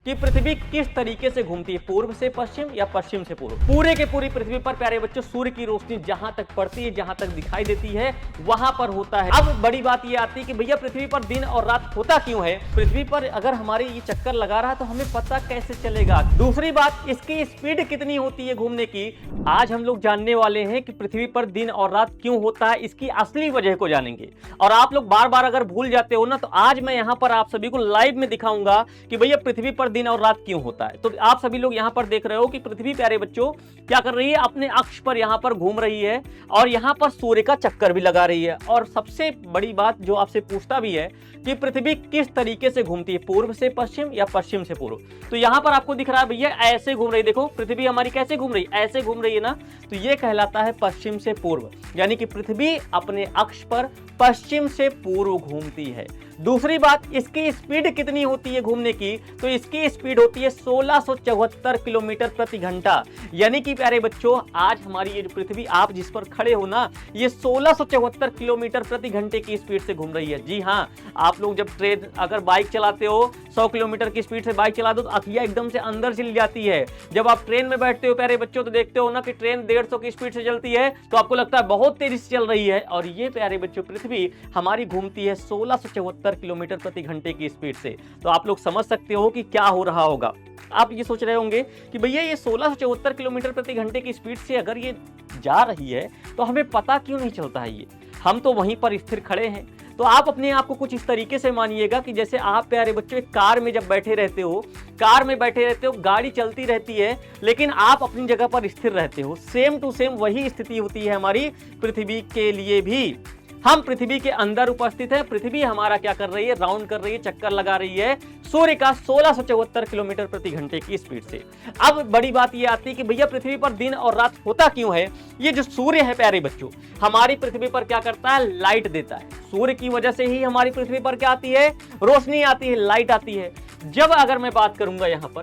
कि पृथ्वी किस तरीके से घूमती है, पूर्व से पश्चिम या पश्चिम से पूर्व। पूरे के पूरी पृथ्वी पर प्यारे बच्चों सूर्य की रोशनी जहां तक पड़ती है, जहां तक दिखाई देती है, वहां पर होता है। अब बड़ी बात यह आती है कि भैया पृथ्वी पर दिन और रात होता क्यों है। पृथ्वी पर अगर हमारे ये चक्कर लगा रहा है तो हमें पता कैसे चलेगा। दूसरी बात, इसकी स्पीड कितनी होती है घूमने की। आज हम लोग जानने वाले हैं कि पृथ्वी पर दिन और रात क्यों होता है, इसकी असली वजह को जानेंगे। और आप लोग बार बार अगर भूल जाते हो ना, तो आज मैं यहां पर आप सभी को लाइव में दिखाऊंगा कि भैया पृथ्वी पर दिन और रात क्यों होता है। तो आप सभी लोग यहां पर देख रहे हो कि पृथ्वी प्यारे बच्चों क्या कर रही है, अपने अक्ष पर यहां पर घूम रही है और यहां पर सूर्य का चक्कर भी लगा रही है। और सबसे बड़ी बात जो आपसे पूछता भी है कि पृथ्वी किस तरीके से घूमती है, पूर्व से पश्चिम या पश्चिम से पूर्व। तो यहां पर आपको दिख रहा है भैया ऐसे घूम रही है। देखो पृथ्वी हमारी कैसे घूम रही है, ऐसे घूम रही है ना, तो यह कहलाता है पश्चिम से पूर्व, यानी कि पृथ्वी अपने अक्ष पर पश्चिम से पूर्व घूमती है। दूसरी बात, इसकी स्पीड कितनी होती है घूमने की, तो इसकी स्पीड होती है 1674 किलोमीटर प्रति घंटा। यानी कि प्यारे बच्चों आज हमारी ये जो पृथ्वी आप जिस पर खड़े हो ना, ये 1674 किलोमीटर प्रति घंटे की स्पीड से घूम रही है। जी हाँ, आप लोग जब ट्रेन अगर बाइक चलाते हो, 100 किलोमीटर की स्पीड से बाइक चला दो तो अखियां एकदम से अंदर चली जाती है। जब आप ट्रेन में बैठते हो प्यारे बच्चों तो देखते हो ना कि ट्रेन 150 की स्पीड से चलती है, तो आपको लगता है बहुत तेजी से चल रही है। और ये प्यारे बच्चों पृथ्वी हमारी घूमती है 1674 किलोमीटर प्रति घंटे की स्पीड से। तो आप लोग समझ सकते हो कि क्या हो रहा होगा। आप ये सोच रहे होंगे कि भैया ये 1674 किलोमीटर प्रति घंटे की स्पीड से अगर ये जा रही है तो हमें पता क्यों नहीं चलता है। ये हम तो वहीं पर स्थिर खड़े हैं। तो आप अपने आप को कुछ इस तरीके से मानिएगा कि जैसे आप प्यारे बच्चों एक कार में जब बैठे रहते हो, गाड़ी चलती रहती है लेकिन आप अपनी जगह पर स्थिर रहते हो। सेम टू सेम वही स्थिति होती है हमारी पृथ्वी के लिए भी। हम पृथ्वी के अंदर उपस्थित है, पृथ्वी हमारा क्या कर रही है, राउंड कर रही है, चक्कर लगा रही है सूर्य का 1674 किलोमीटर प्रति घंटे की स्पीड से। अब बड़ी बात यह आती है कि भैया पृथ्वी पर दिन और रात होता क्यों है। ये जो सूर्य है प्यारे बच्चों हमारी पृथ्वी पर क्या करता है, लाइट देता है। सूर्य की वजह से ही हमारी पृथ्वी पर क्या आती है, रोशनी आती है, लाइट आती है। जब अगर मैं बात करूंगा यहां पर,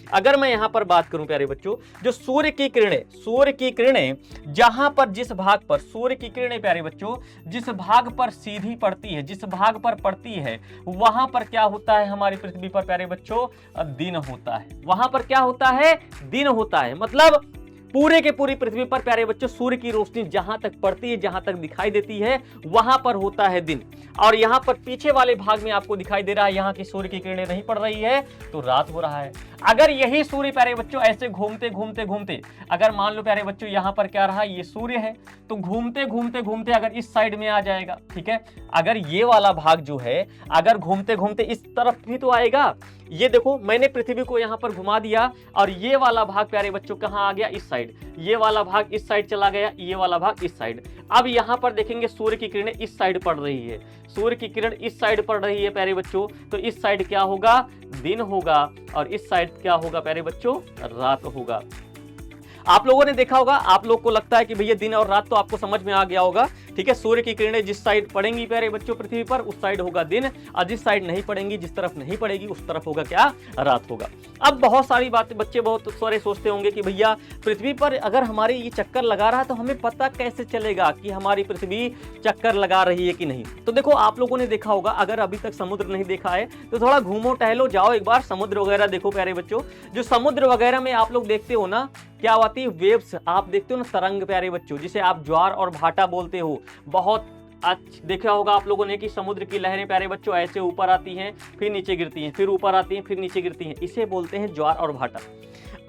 अगर मैं यहां पर बात करूं प्यारे बच्चों, जो सूर्य की किरणें जहां पर जिस भाग पर सूर्य की किरणें प्यारे बच्चों जिस भाग पर सीधी पड़ती है, जिस भाग पर पड़ती है, वहां पर क्या होता है हमारी पृथ्वी पर प्यारे बच्चों, दिन होता है। वहां पर क्या होता है, दिन होता है। मतलब पूरे के पूरी पृथ्वी पर प्यारे बच्चों सूर्य की रोशनी जहां तक पड़ती है, जहां तक दिखाई देती है, वहां पर होता है दिन। और यहां पर पीछे वाले भाग में आपको दिखाई दे रहा है यहां की सूर्य की किरणें नहीं पड़ रही है तो रात हो रहा है। अगर यही सूर्य प्यारे बच्चों ऐसे घूमते घूमते अगर मान लो प्यारे बच्चों यहां पर क्या रहा, ये सूर्य है, तो घूमते घूमते अगर इस साइड में आ जाएगा, ठीक है, अगर ये वाला भाग जो है अगर घूमते घूमते इस तरफ भी तो आएगा। ये देखो मैंने पृथ्वी को यहां पर घुमा दिया और ये वाला भाग प्यारे बच्चों कहां आ गया, इस साइड। ये वाला भाग इस साइड चला गया, ये वाला भाग इस साइड। अब यहां पर देखेंगे सूर्य की किरणें इस साइड पड़ रही है, सूर्य की किरण इस साइड पड़ रही है प्यारे बच्चों, तो इस साइड क्या होगा, दिन होगा, और इस साइड क्या होगा प्यारे बच्चों, रात होगा। आप लोगों ने देखा होगा, आप लोग को लगता है कि भैया दिन और रात तो आपको समझ में आ गया होगा, ठीक है। सूर्य की किरणें जिस साइड पड़ेंगी प्यारे बच्चों पृथ्वी पर, उस साइड होगा दिन, और जिस साइड नहीं पड़ेंगी, जिस तरफ नहीं पड़ेगी, उस तरफ होगा क्या, रात होगा। अब बहुत सारी बातें बच्चे बहुत सारे सोचते होंगे कि भैया पृथ्वी पर अगर हमारी ये चक्कर लगा रहा है तो हमें पता कैसे चलेगा कि हमारी पृथ्वी चक्कर लगा रही है कि नहीं। तो देखो आप लोगों ने देखा होगा, अगर अभी तक समुद्र नहीं देखा है तो थोड़ा घूमो टहलो, जाओ एक बार समुद्र वगैरह देखो प्यारे बच्चों। जो समुद्र वगैरह में आप लोग देखते हो ना, क्या आती है, वेव्स आप देखते हो ना, तरंग प्यारे बच्चों, जिसे आप ज्वार और भाटा बोलते हो। बहुत देखा होगा आप लोगों ने कि समुद्र की लहरें प्यारे बच्चों ऐसे ऊपर आती हैं, फिर नीचे गिरती हैं, फिर ऊपर आती हैं, फिर नीचे गिरती हैं। इसे बोलते हैं ज्वार और भाटा।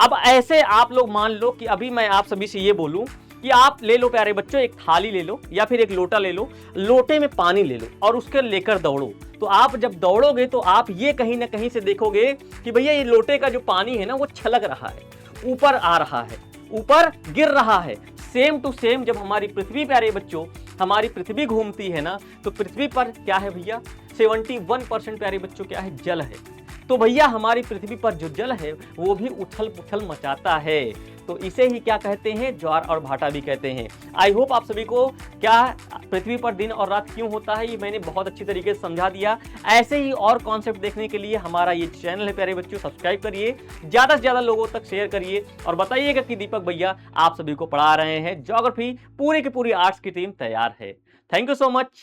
अब ऐसे आप लोग मान लो कि अभी मैं आप सभी से ये बोलूं कि आप ले लो प्यारे बच्चों, एक थाली ले लो या फिर एक लोटा ले लो, लोटे में पानी ले लो और उसके लेकर दौड़ो। तो आप जब दौड़ोगे तो आप ये कहीं ना कहीं से देखोगे कि भैया ये लोटे का जो पानी है ना, वो छलक रहा है, ऊपर आ रहा है, ऊपर गिर रहा है। सेम टू सेम जब हमारी पृथ्वी प्यारे बच्चों हमारी पृथ्वी घूमती है ना, तो पृथ्वी पर क्या है भैया, 71% प्यारे बच्चों क्या है, जल है। तो भैया हमारी पृथ्वी पर जो जल है वो भी उथल पुथल मचाता है। तो इसे ही क्या कहते हैं, ज्वार और भाटा भी कहते हैं। आई होप आप सभी को क्या पृथ्वी पर दिन और रात क्यों होता है ये मैंने बहुत अच्छी तरीके से समझा दिया। ऐसे ही और कॉन्सेप्ट देखने के लिए हमारा ये चैनल है प्यारे बच्चों, सब्सक्राइब करिए, ज़्यादा से ज़्यादा लोगों तक शेयर करिए और बताइएगा कि दीपक भैया आप सभी को पढ़ा रहे हैं ज्योग्राफी, पूरी की पूरी आर्ट्स की टीम तैयार है। Thank you so much.